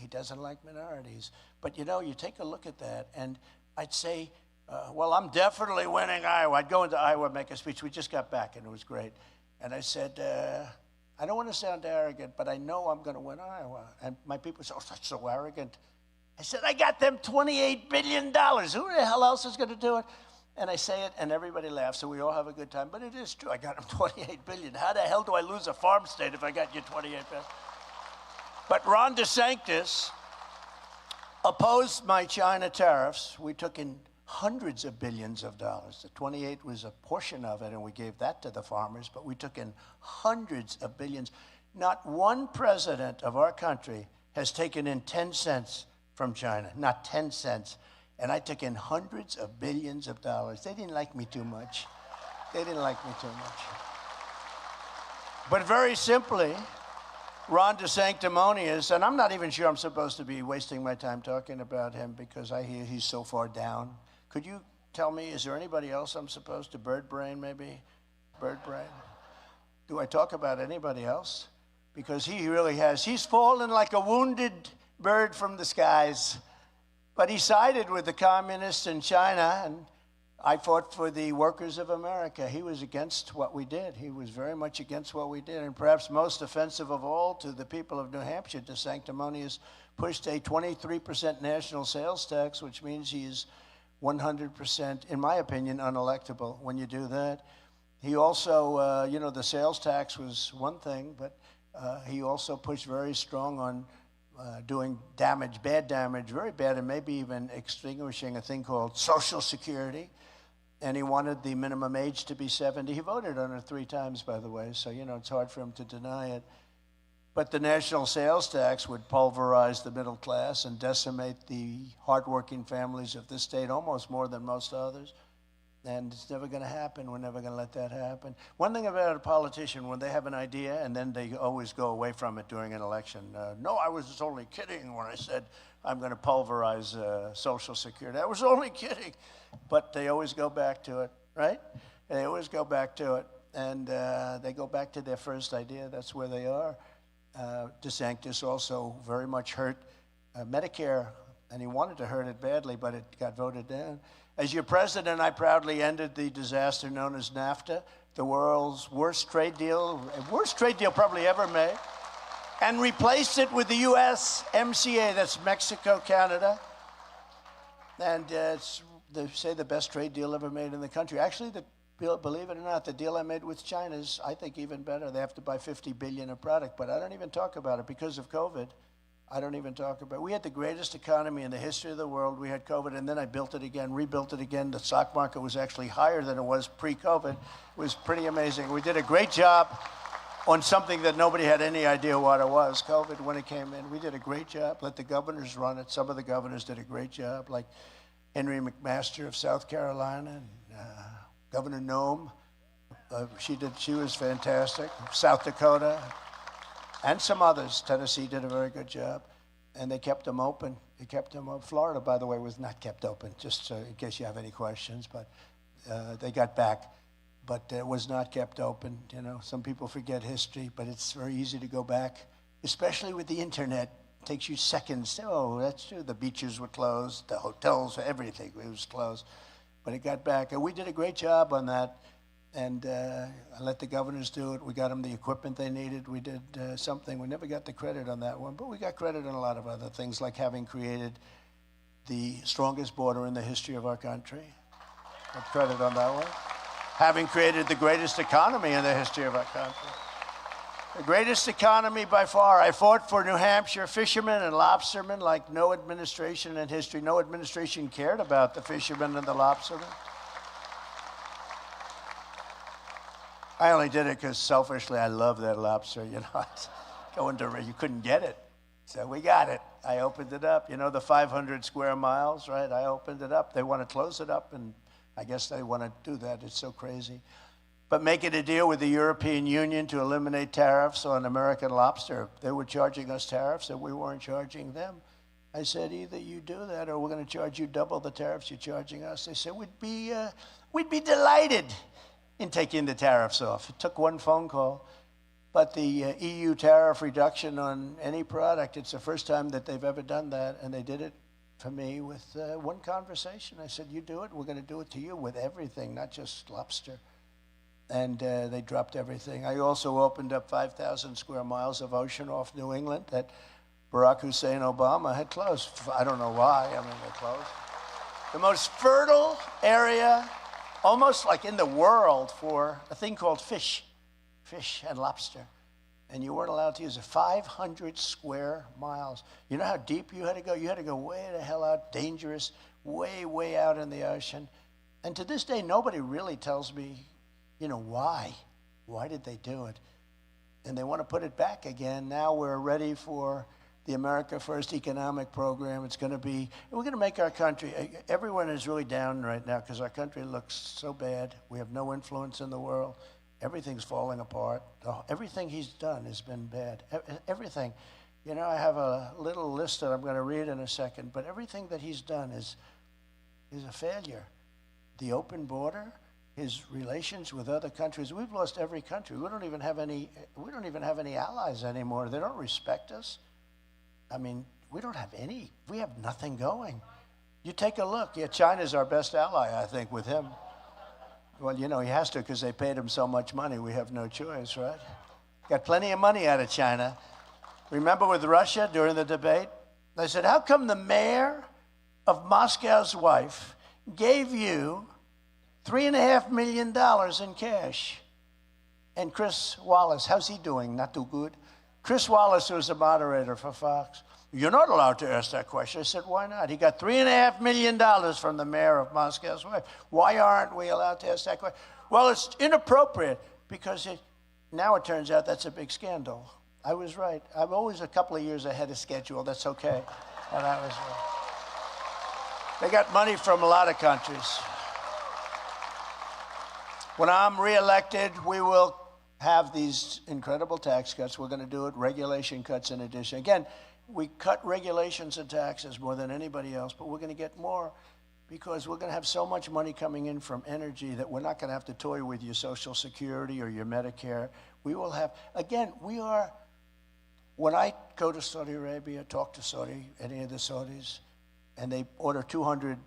he doesn't like minorities. But, you know, you take a look at that, and I'd say, well, I'm definitely winning Iowa. I'd go into Iowa, make a speech. We just got back, and it was great. And I said, I don't want to sound arrogant, but I know I'm going to win Iowa. And my people said, oh, that's so arrogant. I said, I got them $28 billion. Who the hell else is going to do it? And I say it, and everybody laughs, so we all have a good time. But it is true. I got them $28 billion. How the hell do I lose a farm state if I got you $28 billion? But Ron Desantis opposed my China tariffs. We took in hundreds of billions of dollars. The 28 was a portion of it, and we gave that to the farmers, but we took in hundreds of billions. Not one president of our country has taken in 10 cents from China, not 10 cents. And I took in hundreds of billions of dollars. They didn't like me too much. They didn't like me too much. But very simply, Ron DeSanctimonious, and I'm not even sure I'm supposed to be wasting my time talking about him because I hear he's so far down. Could you tell me, is there anybody else I'm supposed to? Bird brain, maybe? Bird brain? Do I talk about anybody else? Because he really has. He's fallen like a wounded bird from the skies. But he sided with the communists in China, and I fought for the workers of America. He was against what we did. He was very much against what we did. And perhaps most offensive of all to the people of New Hampshire, DeSanctimonious pushed a 23% national sales tax, which means he is 100%, in my opinion, unelectable when you do that. He also, you know, the sales tax was one thing, but he also pushed very strong on doing damage, bad damage, very bad, and maybe even extinguishing a thing called Social Security. And he wanted the minimum age to be 70. He voted on it 3 times, by the way, so, you know, it's hard for him to deny it. But the national sales tax would pulverize the middle class and decimate the hardworking families of this state almost more than most others. And it's never going to happen. We're never going to let that happen. One thing about a politician, when they have an idea and then they always go away from it during an election. No, I was just only kidding when I said I'm going to pulverize Social Security. I was only kidding. But they always go back to it, right? They always go back to it. And they go back to their first idea. That's where they are. DeSantis also very much hurt Medicare, and he wanted to hurt it badly, but it got voted down. As your president, I proudly ended the disaster known as NAFTA, the world's worst trade deal probably ever made, and replaced it with the USMCA, that's Mexico, Canada, and it's, they say, the best trade deal ever made in the country. Actually, believe it or not, the deal I made with China is, I think, even better. They have to buy $50 billion of product, but I don't even talk about it because of COVID. I don't even talk about it. We had the greatest economy in the history of the world. We had COVID, and then I built it again, rebuilt it again. The stock market was actually higher than it was pre-COVID. It was pretty amazing. We did a great job on something that nobody had any idea what it was, COVID, when it came in. We did a great job. Let the governors run it. Some of the governors did a great job, like Henry McMaster of South Carolina, and Governor Nome, she was fantastic. South Dakota, and some others. Tennessee did a very good job, and they kept them open. They kept them open. Florida, by the way, was not kept open, just in case you have any questions, but they got back. But it was not kept open. You know, some people forget history, but it's very easy to go back, especially with the internet. It takes you seconds. Oh, that's true. The beaches were closed, the hotels, everything was closed. But it got back, and we did a great job on that, and I let the governors do it. We got them the equipment they needed. We did something. We never got the credit on that one, but we got credit on a lot of other things, like having created the strongest border in the history of our country. Got credit on that one. Having created the greatest economy in the history of our country. The greatest economy by far. I fought for New Hampshire fishermen and lobstermen like no administration in history. No administration cared about the fishermen and the lobstermen. I only did it because selfishly I love that lobster. You know, you couldn't get it. So we got it. I opened it up. You know, the 500 square miles, right? I opened it up. They want to close it up, and I guess they want to do that. It's so crazy. But making a deal with the European Union to eliminate tariffs on American lobster. They were charging us tariffs and we weren't charging them. I said, either you do that or we're going to charge you double the tariffs you're charging us. They said, we'd be delighted in taking the tariffs off. It took one phone call. But the EU tariff reduction on any product, it's the first time that they've ever done that, and they did it for me with one conversation. I said, you do it, we're going to do it to you with everything, not just lobster. And they dropped everything. I also opened up 5,000 square miles of ocean off New England that Barack Hussein Obama had closed. I don't know why, I mean, they closed. The most fertile area, almost like in the world, for a thing called fish and lobster. And you weren't allowed to use it. 500 square miles. You know how deep you had to go? You had to go way the hell out, dangerous, way, way out in the ocean. And to this day, nobody really tells me, you know, why? Why did they do it? And they want to put it back again. Now we're ready for the America First economic program. It's going to be, we're going to make our country, everyone is really down right now because our country looks so bad. We have no influence in the world. Everything's falling apart. Everything he's done has been bad. Everything. You know, I have a little list that I'm going to read in a second, but everything that he's done is a failure. The open border, his relations with other countries. We've lost every country. We don't even have any allies anymore. They don't respect us. I mean, we don't have any. We have nothing going. You take a look. Yeah, China's our best ally, I think, with him. Well, you know, he has to because they paid him so much money. We have no choice, right? Got plenty of money out of China. Remember with Russia during the debate? They said, how come the mayor of Moscow's wife gave you $3.5 million in cash? And Chris Wallace, how's he doing? Not too good. Chris Wallace, who was a moderator for Fox, you're not allowed to ask that question. I said, why not? He got $3.5 million from the mayor of Moscow's wife. Why aren't we allowed to ask that question? Well, it's inappropriate because now it turns out that's a big scandal. I was right. I'm always a couple of years ahead of schedule. That's okay. And I was right. They got money from a lot of countries. When I'm reelected, we will have these incredible tax cuts. We're going to do it, regulation cuts in addition. Again, we cut regulations and taxes more than anybody else, but we're going to get more because we're going to have so much money coming in from energy that we're not going to have to toy with your Social Security or your Medicare. We will have, again, when I go to Saudi Arabia, talk to any of the Saudis, and they order 200,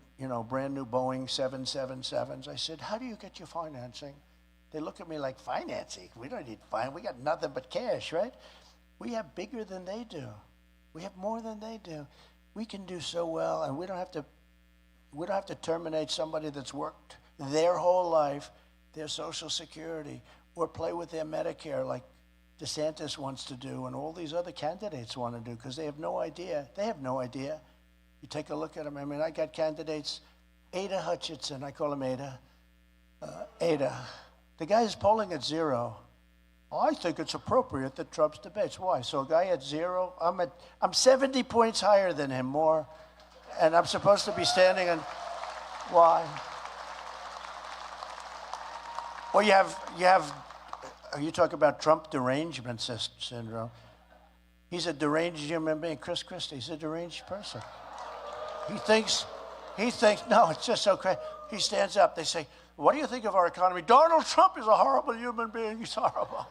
brand new Boeing 777s, I said, how do you get your financing? They look at me like, financing? We don't need finance. We got nothing but cash, right? We have bigger than they do. We have more than they do. We can do so well, and we don't have to terminate somebody that's worked their whole life, their Social Security, or play with their Medicare like Desantis wants to do, and all these other candidates want to do, because they have no idea. They have no idea. You take a look at them. I mean, I got candidates, Ada Hutchinson, I call him Ada. Ada. The guy is polling at 0. I think it's appropriate that Trump's debates. Why? So a guy at 0, I'm 70 points higher than him, more, and I'm supposed to be standing on. Why? Well, you talk about Trump derangement syndrome. He's a deranged human being. Chris Christie, he's a deranged person. He thinks, no, it's just so crazy. He stands up, they say, what do you think of our economy? Donald Trump is a horrible human being. He's horrible.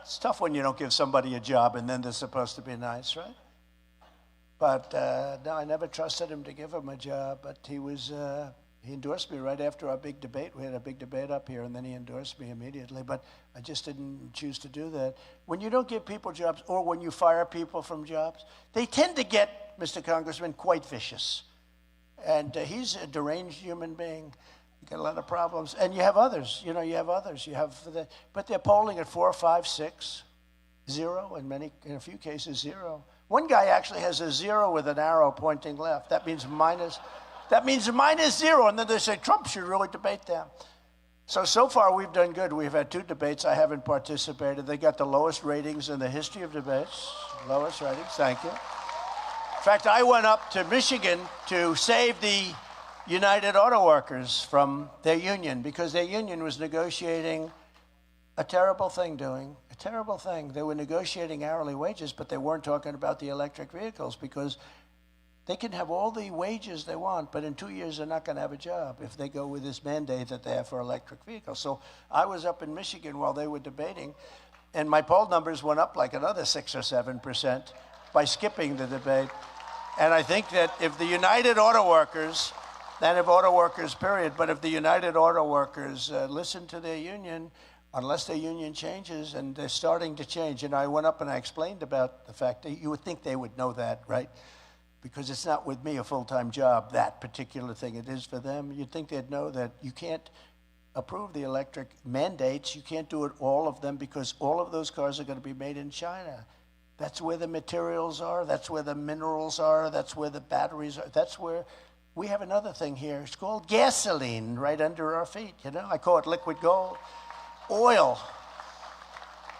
It's tough when you don't give somebody a job and then they're supposed to be nice, right? But no, I never trusted him to give him a job, but he endorsed me right after our big debate. We had a big debate up here, and then he endorsed me immediately, but I just didn't choose to do that. When you don't give people jobs, or when you fire people from jobs, they tend to get, Mr. Congressman, quite vicious. And he's a deranged human being. You got a lot of problems. And you have others. You have others. But they're polling at 4, 5, 6, 0, in a few cases, 0. One guy actually has a 0 with an arrow pointing left. That means minus 0. And then they say, Trump should really debate them. So far, we've done good. We've had 2 debates. I haven't participated. They got the lowest ratings in the history of debates. Lowest ratings. Thank you. In fact, I went up to Michigan to save the United Auto Workers from their union because their union was negotiating a terrible thing. They were negotiating hourly wages, but they weren't talking about the electric vehicles because they can have all the wages they want, but in 2 years they're not going to have a job if they go with this mandate that they have for electric vehicles. So I was up in Michigan while they were debating, And my poll numbers went up like another 6 or 7% by skipping the debate. And I think that if the United Auto Workers, and if auto workers, period, but if the United Auto Workers listen to their union, unless their union changes, and they're starting to change. And I went up and I explained about the fact that you would think they would know that, right? Because it's not with me a full-time job, that particular thing. It is for them. You'd think they'd know that you can't approve the electric mandates. You can't do it, all of them, because all of those cars are going to be made in China. That's where the materials are. That's where the minerals are. That's where the batteries are. That's where we have another thing here. It's called gasoline right under our feet. You know, I call it liquid gold. Oil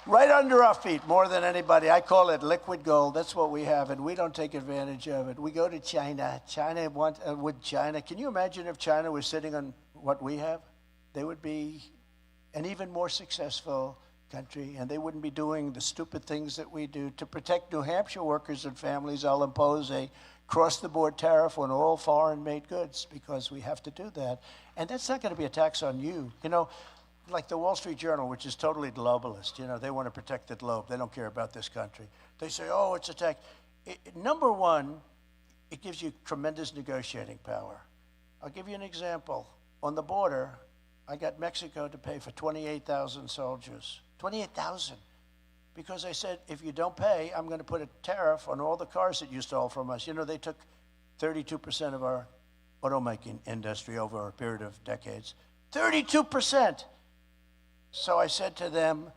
right under our feet more than anybody. I call it liquid gold. That's what we have, and we don't take advantage of it. We go to China. China. Can you imagine if China was sitting on what we have? They would be an even more successful country, and they wouldn't be doing the stupid things that we do. To protect New Hampshire workers and families, I'll impose a cross-the-board tariff on all foreign-made goods because we have to do that. And that's not going to be a tax on you. You know, like the Wall Street Journal, which is totally globalist, you know, they want to protect the globe. They don't care about this country. They say, oh, it's a tax. Number one, it gives you tremendous negotiating power. I'll give you an example. On the border, I got Mexico to pay for 28,000 soldiers. 28,000. Because I said, if you don't pay, I'm going to put a tariff on all the cars that you stole from us. You know, they took 32% of our automaking industry over a period of decades. 32%. So I said to them,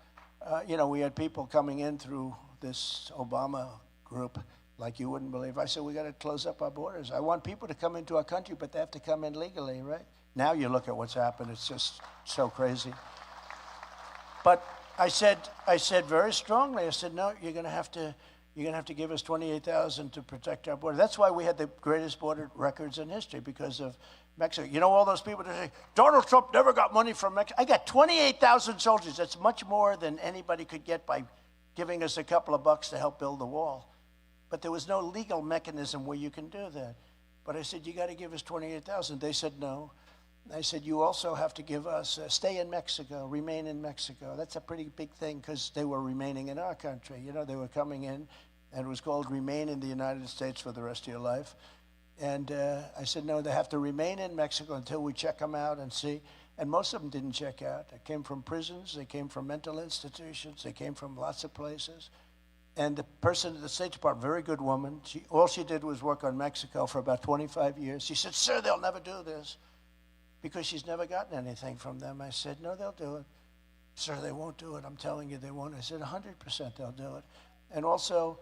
you know, we had people coming in through this Obama group like you wouldn't believe. I said, we got to close up our borders. I want people to come into our country, but they have to come in legally, right? Now you look at what's happened. It's just so crazy. But I said very strongly, I said, no, you're going to have to give us 28,000 to protect our border. That's why we had the greatest border records in history, because of Mexico. You know, all those people that say, Donald Trump never got money from Mexico. I got 28,000 soldiers. That's much more than anybody could get by giving us a couple of bucks to help build the wall. But there was no legal mechanism where you can do that. But I said, you got to give us 28,000. They said no. I said, you also have to give us, stay in Mexico, remain in Mexico. That's a pretty big thing because they were remaining in our country. You know, they were coming in, and it was called remain in the United States for the rest of your life. And I said, no, they have to remain in Mexico until we check them out and see. And most of them didn't check out. They came from prisons. They came from mental institutions. They came from lots of places. And the person at the State Department, very good woman, all she did was work on Mexico for about 25 years. She said, sir, they'll never do this, because she's never gotten anything from them. I said, no, they'll do it. Sir, they won't do it. I'm telling you, they won't. I said, 100% they'll do it. And also,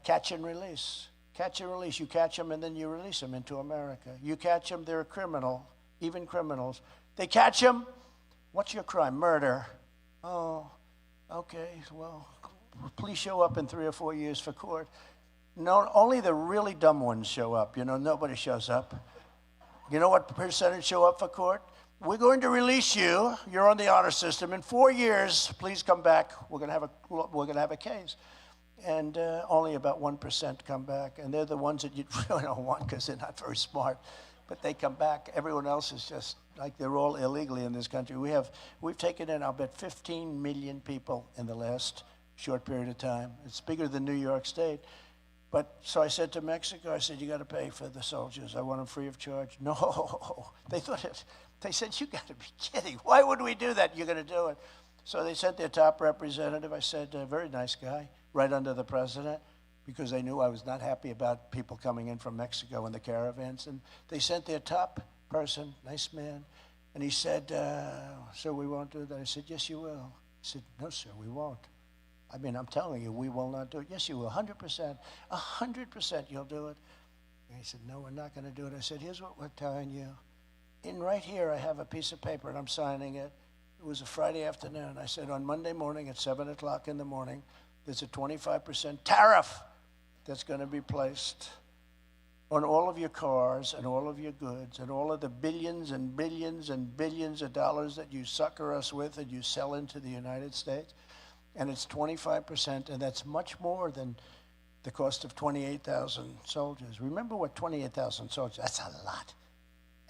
catch and release. Catch and release. You catch them, and then you release them into America. You catch them, they're a criminal, even criminals. They catch them, what's your crime? Murder. Oh, okay, well, please show up in 3 or 4 years for court. No, only the really dumb ones show up. You know, nobody shows up. You know what percentage show up for court? We're going to release you. You're on the honor system. In 4 years, please come back. We're going to have a case. And only about 1% come back. And they're the ones that you really don't want because they're not very smart. But they come back. Everyone else is just like they're all illegally in this country. We've taken in, I'll bet, 15 million people in the last short period of time. It's bigger than New York State. But so I said to Mexico, I said, you got to pay for the soldiers. I want them free of charge. No, they said, you got to be kidding. Why would we do that? You're going to do it. So they sent their top representative. I said, a very nice guy, right under the president, because they knew I was not happy about people coming in from Mexico in the caravans. And they sent their top person, nice man. And he said, sir, we won't do that. I said, yes, you will. He said, no, sir, we won't. I mean, I'm telling you, we will not do it. Yes, you will, 100%. 100% you'll do it. And he said, no, we're not going to do it. I said, here's what we're telling you. In right here, I have a piece of paper, and I'm signing it. It was a Friday afternoon. I said, on Monday morning at 7 o'clock in the morning, there's a 25% tariff that's going to be placed on all of your cars and all of your goods and all of the billions and billions and billions of dollars that you sucker us with and you sell into the United States. And it's 25%, and that's much more than the cost of 28,000 soldiers. Remember what 28,000 soldiers, that's a lot.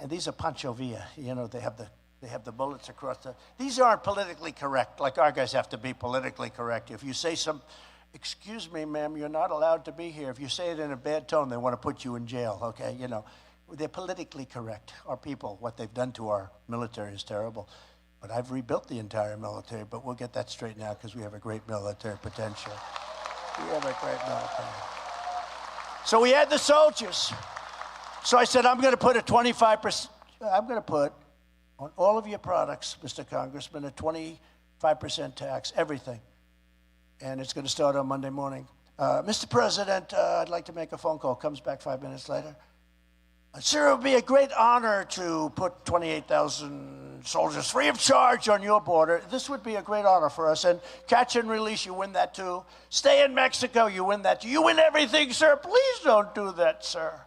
And these are Pancho Villa, you know, they have the They have the bullets across the... These aren't politically correct, like our guys have to be politically correct. If you say excuse me, ma'am, you're not allowed to be here. If you say it in a bad tone, they want to put you in jail, okay? You know, they're politically correct. Our people, what they've done to our military is terrible. But I've rebuilt the entire military, but we'll get that straight now because we have a great military potential. We have a great military. So we had the soldiers. So I said, I'm going to put a 25%, I'm going to put on all of your products, Mr. Congressman, a 25% tax, everything. And it's going to start on Monday morning. Mr. President, I'd like to make a phone call. Comes back 5 minutes later. Sir, it would be a great honor to put 28,000 soldiers free of charge on your border. This would be a great honor for us. And catch and release, you win that too. Stay in Mexico, you win that too. You win everything, sir. Please don't do that, sir.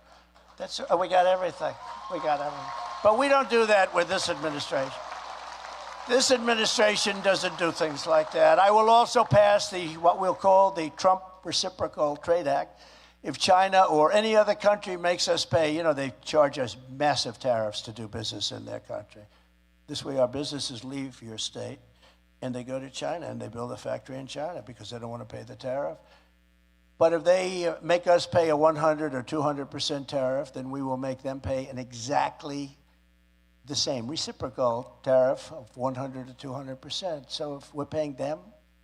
We got everything. We got everything. But we don't do that with this administration. This administration doesn't do things like that. I will also pass what we'll call the Trump Reciprocal Trade Act. If China or any other country makes us pay, you know, they charge us massive tariffs to do business in their country. This way our businesses leave your state and they go to China and they build a factory in China because they don't want to pay the tariff. But if they make us pay a 100 or 200% tariff, then we will make them pay an exactly the same reciprocal tariff of 100 to 200%. So if we're paying them,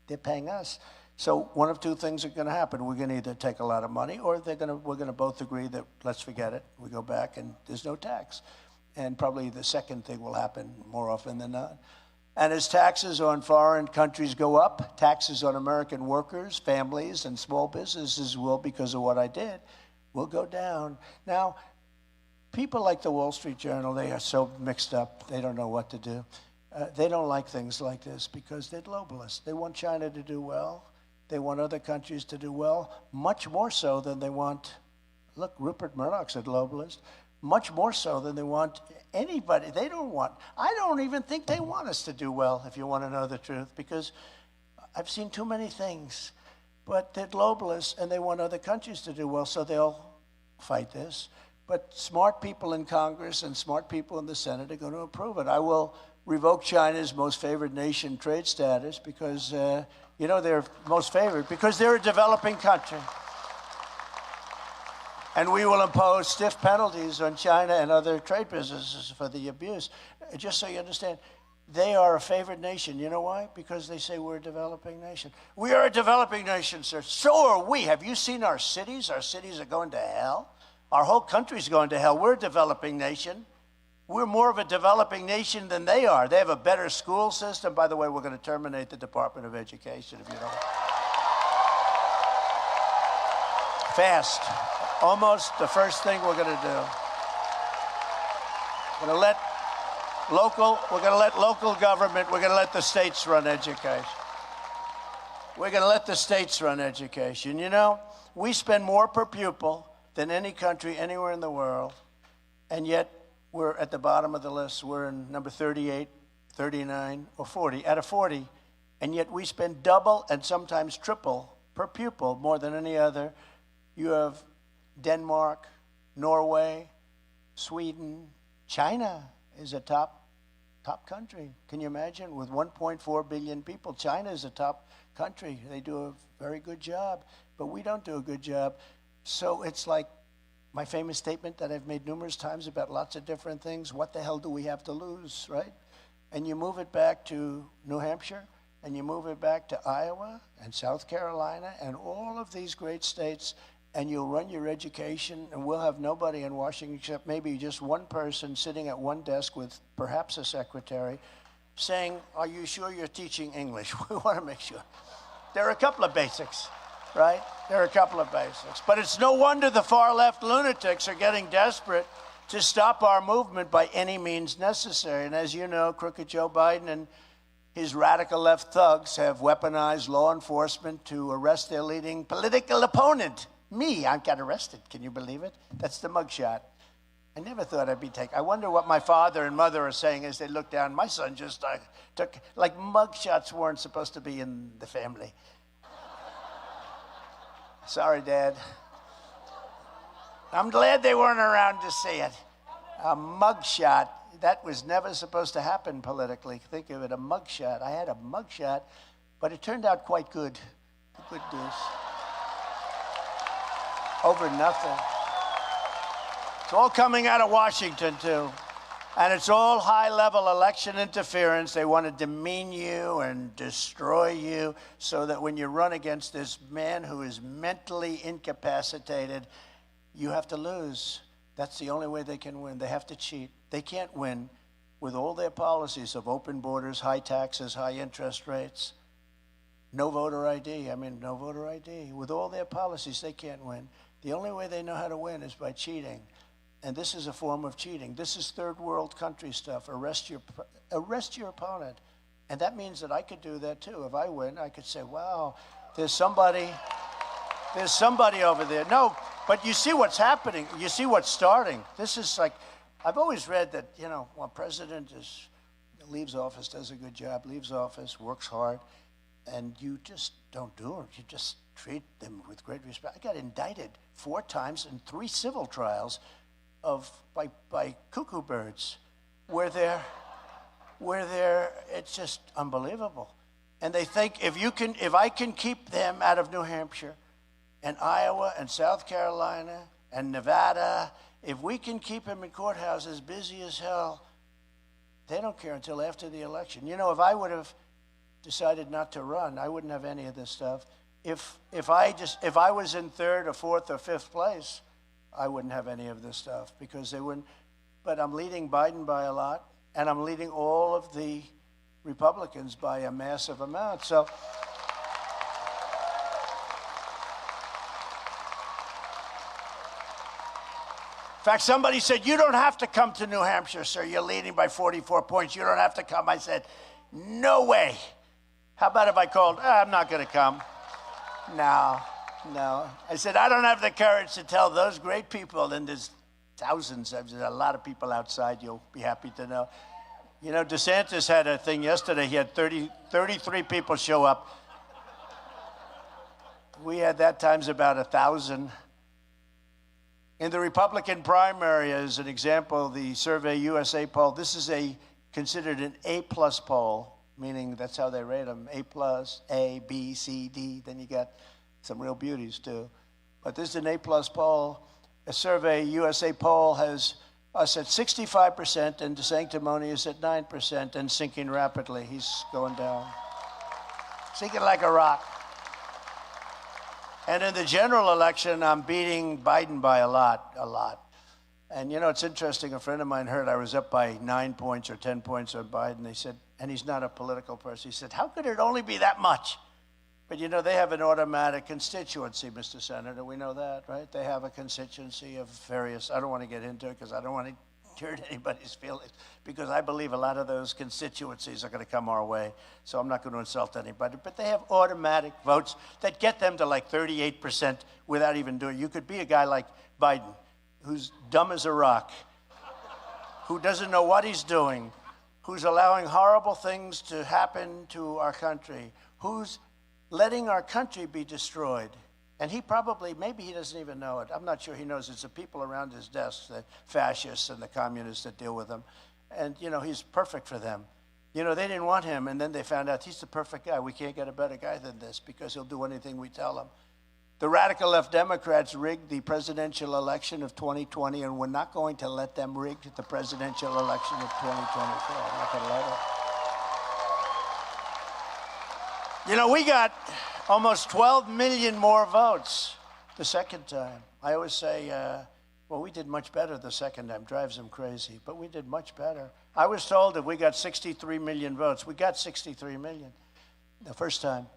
they're paying us. So one of two things are going to happen. We're going to either take a lot of money or we're going to both agree that let's forget it. We go back and there's no tax. And probably the second thing will happen more often than not. And as taxes on foreign countries go up, taxes on American workers, families, and small businesses will, because of what I did, will go down. Now, people like the Wall Street Journal, they are so mixed up, they don't know what to do. They don't like things like this because they're globalists. They want China to do well. They want other countries to do well, much more so than they want, look, Rupert Murdoch's a globalist, much more so than they want anybody. They don't want, I don't even think they want us to do well, if you want to know the truth, because I've seen too many things. But they're globalists and they want other countries to do well, so they'll fight this. But smart people in Congress and smart people in the Senate are going to approve it. I will revoke China's most favored nation trade status because, you know, they're most favored because they're a developing country. And we will impose stiff penalties on China and other trade businesses for the abuse. Just so you understand, they are a favored nation. You know why? Because they say we're a developing nation. We are a developing nation, sir. So are we. Have you seen our cities? Our cities are going to hell. Our whole country's going to hell. We're a developing nation. We're more of a developing nation than they are. They have a better school system. By the way, we're going to terminate the Department of Education, if you know. Fast. Almost the first thing we're going to do. We're going to let local government, we're going to let the states run education. We're going to let the states run education. You know, we spend more per pupil than any country anywhere in the world, and yet we're at the bottom of the list. We're in number 38, 39, or 40, out of 40, and yet we spend double and sometimes triple per pupil more than any other. You have Denmark, Norway, Sweden, China is a top country. Can you imagine? With 1.4 billion people, China is a top country. They do a very good job, but we don't do a good job. So it's like my famous statement that I've made numerous times about lots of different things. What the hell do we have to lose, right? And you move it back to New Hampshire, and you move it back to Iowa and South Carolina and all of these great states, and you'll run your education, and we'll have nobody in Washington except maybe just one person sitting at one desk with perhaps a secretary saying, are you sure you're teaching English? We want to make sure. There are a couple of basics, right? There are a couple of basics. But it's no wonder the far-left lunatics are getting desperate to stop our movement by any means necessary. And as you know, crooked Joe Biden and his radical left thugs have weaponized law enforcement to arrest their leading political opponent. Me, I got arrested. Can you believe it? That's the mugshot. I never thought I'd be taken. I wonder what my father and mother are saying as they look down. My son just took, like mugshots weren't supposed to be in the family. Sorry, Dad. I'm glad they weren't around to see it. A mugshot that was never supposed to happen politically. Think of it, a mugshot. I had a mugshot, but it turned out quite good. Good news. Over nothing. It's all coming out of Washington, too. And it's all high-level election interference. They want to demean you and destroy you so that when you run against this man who is mentally incapacitated, you have to lose. That's the only way they can win. They have to cheat. They can't win with all their policies of open borders, high taxes, high interest rates, no voter ID. No voter ID. With all their policies, they can't win. The only way they know how to win is by cheating. And this is a form of cheating. This is third world country stuff. Arrest your opponent. And that means that I could do that too. If I win, I could say, wow, there's somebody over there. No, but you see what's happening. You see what's starting. This is like, I've always read that, when president leaves office, does a good job, leaves office, works hard, and you just don't do it. You just treat them with great respect. I got indicted 4 times in 3 civil trials by cuckoo birds, where they're it's just unbelievable. And they think if I can keep them out of New Hampshire and Iowa and South Carolina and Nevada, if we can keep them in courthouses busy as hell, they don't care until after the election. If I would have decided not to run, I wouldn't have any of this stuff. If I was in 3rd or 4th or 5th place, I wouldn't have any of this stuff because they wouldn't. But I'm leading Biden by a lot, and I'm leading all of the Republicans by a massive amount. So, in fact, somebody said, you don't have to come to New Hampshire, sir. You're leading by 44 points. You don't have to come. I said, no way. How about if I called, I'm not going to come. No. I said, I don't have the courage to tell those great people, and there's thousands, there's a lot of people outside, you'll be happy to know. DeSantis had a thing yesterday. He had 33 people show up. We had that times about 1,000. In the Republican primary, as an example, the Survey USA poll, this is considered an A-plus poll, meaning that's how they rate them, A+, A, B, C, D. Then you got some real beauties, too. But this is an A-plus poll. A Survey USA poll has us at 65%, and DeSanctimony is at 9% and sinking rapidly. He's going down. Sinking like a rock. And in the general election, I'm beating Biden by a lot. And, it's interesting. A friend of mine heard I was up by 9 points or 10 points on Biden. They said, and he's not a political person. He said, how could it only be that much? But, they have an automatic constituency, Mr. Senator. We know that, right? They have a constituency of various, I don't want to get into it because I don't want to hurt anybody's feelings, because I believe a lot of those constituencies are going to come our way. So I'm not going to insult anybody. But they have automatic votes that get them to like 38% without even doing it. You could be a guy like Biden, who's dumb as a rock, who doesn't know what he's doing, who's allowing horrible things to happen to our country, who's letting our country be destroyed. And maybe he doesn't even know it. I'm not sure he knows. It's the people around his desk, the fascists and the communists that deal with him. And, he's perfect for them. They didn't want him, and then they found out he's the perfect guy. We can't get a better guy than this because he'll do anything we tell him. The radical left Democrats rigged the presidential election of 2020, and we're not going to let them rig the presidential election of 2024. I'm not going to let it. We got almost 12 million more votes the second time. I always say, we did much better the second time. Drives them crazy, but we did much better. I was told that we got 63 million votes. We got 63 million the first time.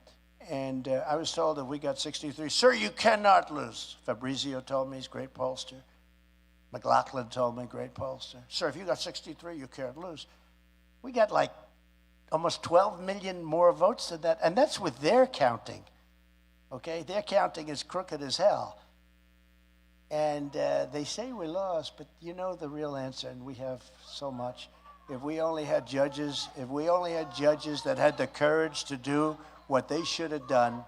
And I was told that we got 63. Sir, you cannot lose. Fabrizio told me, he's a great pollster. McLaughlin told me, great pollster. Sir, if you got 63, you can't lose. We got like almost 12 million more votes than that. And that's with their counting. Okay? Their counting is crooked as hell. And they say we lost, but the real answer, and we have so much. If we only had judges that had the courage to do what they should have done.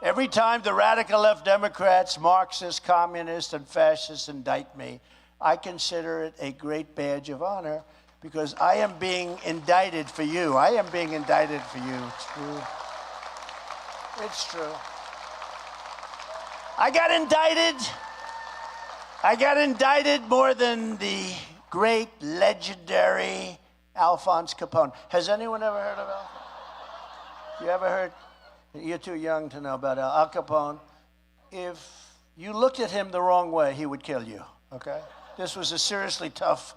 Every time the radical left Democrats, Marxists, communists, and fascists indict me, I consider it a great badge of honor because I am being indicted for you. I am being indicted for you. It's true. It's true. I got indicted more than the great, legendary Alphonse Capone. Has anyone ever heard of Alphonse? You ever heard? You're too young to know about Al Capone. If you looked at him the wrong way, he would kill you, okay? This was a seriously tough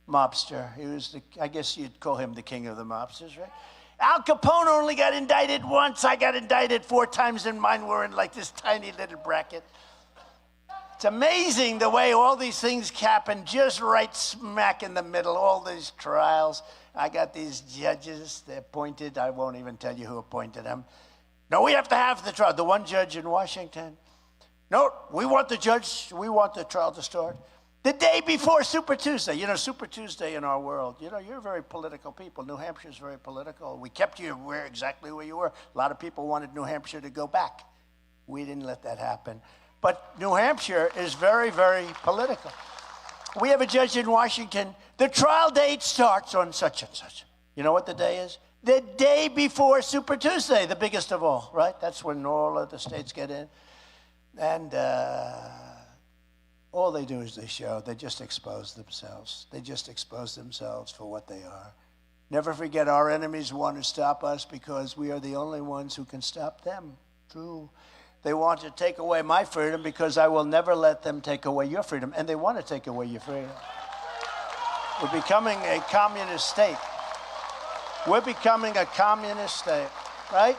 mobster. He was, I guess you'd call him the king of the mobsters, right? Al Capone only got indicted once. I got indicted 4 times, and mine were in like this tiny little bracket. It's amazing the way all these things happen just right smack in the middle, all these trials. I got these judges, they're appointed. I won't even tell you who appointed them. No, we have to have the trial. The one judge in Washington. No, we want the trial to start the day before Super Tuesday. You know, Super Tuesday in our world, you know, you're very political people. New Hampshire's very political. We kept you exactly where you were. A lot of people wanted New Hampshire to go back. We didn't let that happen. But New Hampshire is very, very political. We have a judge in Washington. The trial date starts on such and such. You know what the day is? The day before Super Tuesday, the biggest of all, right? That's when all of the states get in. And all they do is they just expose themselves. They just expose themselves for what they are. Never forget, our enemies want to stop us because we are the only ones who can stop them. True. They want to take away my freedom because I will never let them take away your freedom. And they want to take away your freedom. We're becoming a communist state. We're becoming a communist state, right?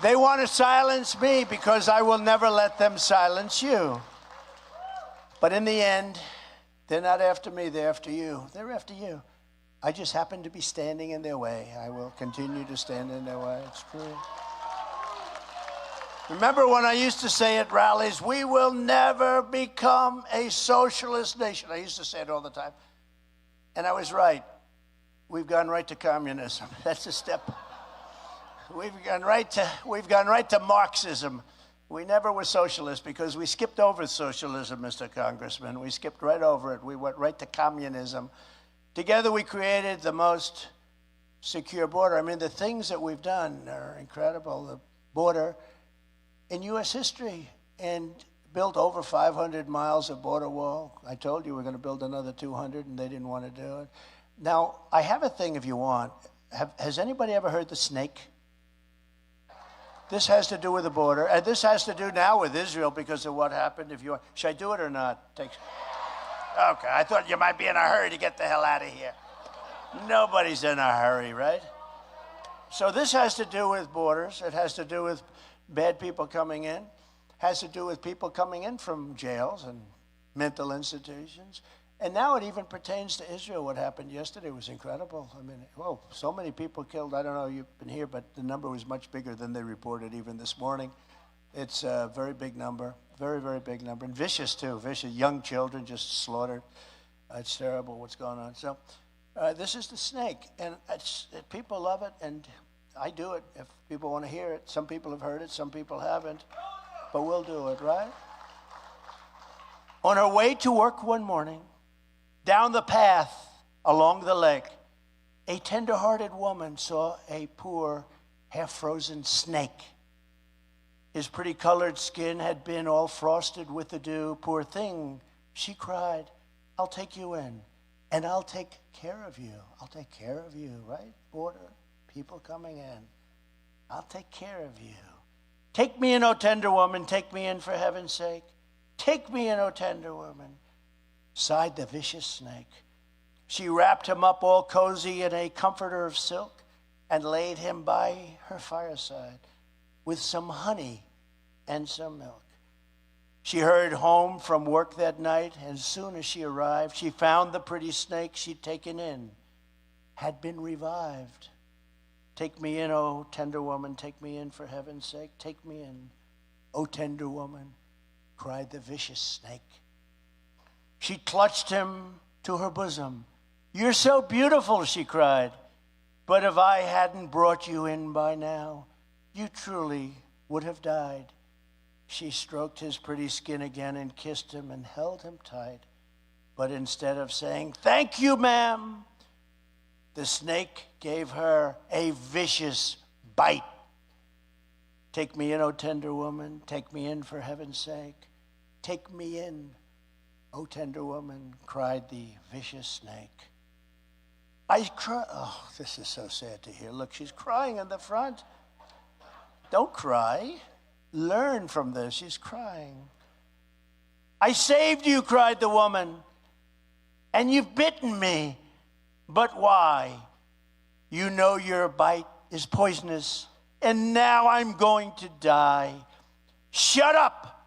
They want to silence me because I will never let them silence you. But in the end, they're not after me, they're after you. They're after you. I just happen to be standing in their way. I will continue to stand in their way. It's true. Remember when I used to say at rallies, we will never become a socialist nation. I used to say it all the time. And I was right. We've gone right to communism. That's a step. We've gone right to Marxism. We never were socialists because we skipped over socialism, Mr. Congressman. We skipped right over it. We went right to communism. Together we created the most secure border. I mean, the things that we've done are incredible. The border in U.S. history, and built over 500 miles of border wall. I told you we're going to build another 200, and they didn't want to do it. Now, I have a thing if you want. Has anybody ever heard the snake? This has to do with the border, and this has to do now with Israel because of what happened. If you want, should I do it or not? Okay, I thought you might be in a hurry to get the hell out of here. Nobody's in a hurry, right? So this has to do with borders. It has to do with bad people coming in. Has to do with people coming in from jails and mental institutions. And now it even pertains to Israel. What happened yesterday was incredible. I mean, whoa, so many people killed. I don't know if you've been here, but the number was much bigger than they reported even this morning. It's a very big number, very, very big number. And vicious, too. Vicious. Young children just slaughtered. It's terrible what's going on. So this is the snake. And people love it, and I do it if people want to hear it. Some people have heard it, some people haven't. But we'll do it, right? On her way to work one morning, down the path along the lake, a tender-hearted woman saw a poor, half-frozen snake. His pretty colored skin had been all frosted with the dew. Poor thing, she cried, I'll take you in, and I'll take care of you. I'll take care of you, right? Border, people coming in. I'll take care of you. Take me in, O tender woman, take me in for heaven's sake. Take me in, O tender woman, sighed the vicious snake. She wrapped him up all cozy in a comforter of silk and laid him by her fireside with some honey and some milk. She hurried home from work that night, and as soon as she arrived, she found the pretty snake she'd taken in had been revived. Take me in, O tender woman, take me in for heaven's sake. Take me in, O tender woman, cried the vicious snake. She clutched him to her bosom. You're so beautiful, she cried. But if I hadn't brought you in by now, you truly would have died. She stroked his pretty skin again and kissed him and held him tight. But instead of saying, "Thank you, ma'am," the snake gave her a vicious bite. "Take me in, O tender woman. Take me in for heaven's sake. Take me in, O tender woman," cried the vicious snake. Oh, this is so sad to hear. Look, she's crying in the front. Don't cry. Learn from this. She's crying. "I saved you," cried the woman, "and you've bitten me. But why? You know your bite is poisonous, and now I'm going to die." "Shut up,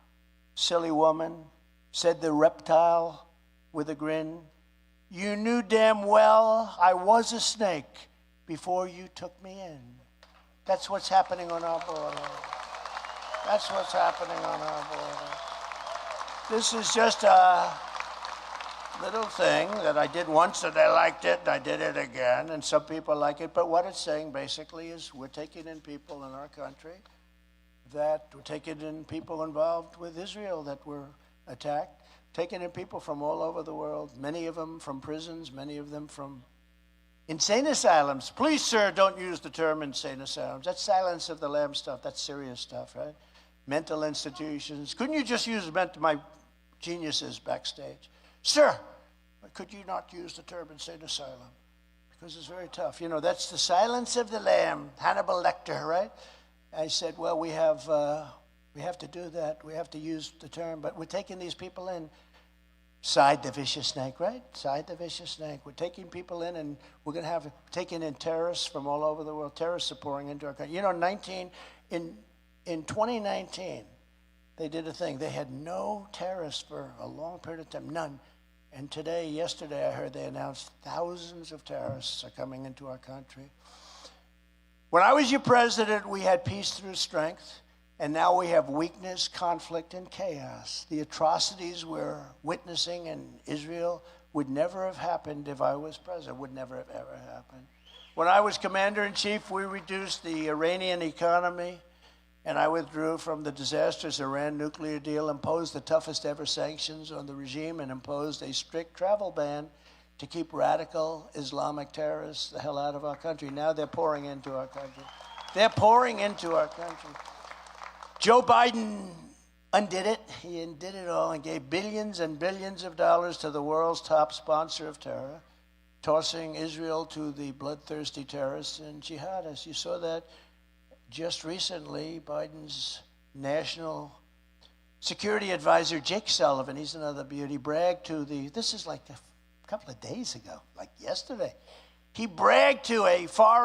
silly woman," said the reptile with a grin. "You knew damn well I was a snake before you took me in." That's what's happening on our border. That's what's happening on our border. This is just a little thing that I did once and I liked it, and I did it again, and some people like it. But what it's saying basically is we're taking in people in our country, that we're taking in people involved with Israel that were attacked, taking in people from all over the world, many of them from prisons, many of them from insane asylums. Please, sir, don't use the term insane asylums. That's Silence of the Lambs stuff. That's serious stuff, right? Mental institutions. Couldn't you just use my geniuses backstage? "Sir, could you not use the term insane asylum? Because it's very tough." You know, that's the Silence of the Lamb, Hannibal Lecter, right? I said, well, we have to do that. We have to use the term, but we're taking these people in. Sighed the vicious snake, right? Sighed the vicious snake. We're taking people in, and we're going to have taking in terrorists from all over the world. Terrorists are pouring into our country. You know, in 2019, they did a thing. They had no terrorists for a long period of time, none. And yesterday, I heard they announced thousands of terrorists are coming into our country. When I was your president, we had peace through strength, and now we have weakness, conflict, and chaos. The atrocities we're witnessing in Israel would never have happened if I was president, would never have ever happened. When I was commander-in-chief, we reduced the Iranian economy, and I withdrew from the disastrous Iran nuclear deal, imposed the toughest ever sanctions on the regime, and imposed a strict travel ban to keep radical Islamic terrorists the hell out of our country. Now they're pouring into our country. They're pouring into our country. Joe Biden undid it. He undid it all and gave billions and billions of dollars to the world's top sponsor of terror, tossing Israel to the bloodthirsty terrorists and jihadists. You saw that just recently. Biden's national security advisor, Jake Sullivan, he's another beauty, bragged to this is like a couple of days ago, like yesterday. He bragged to a foreign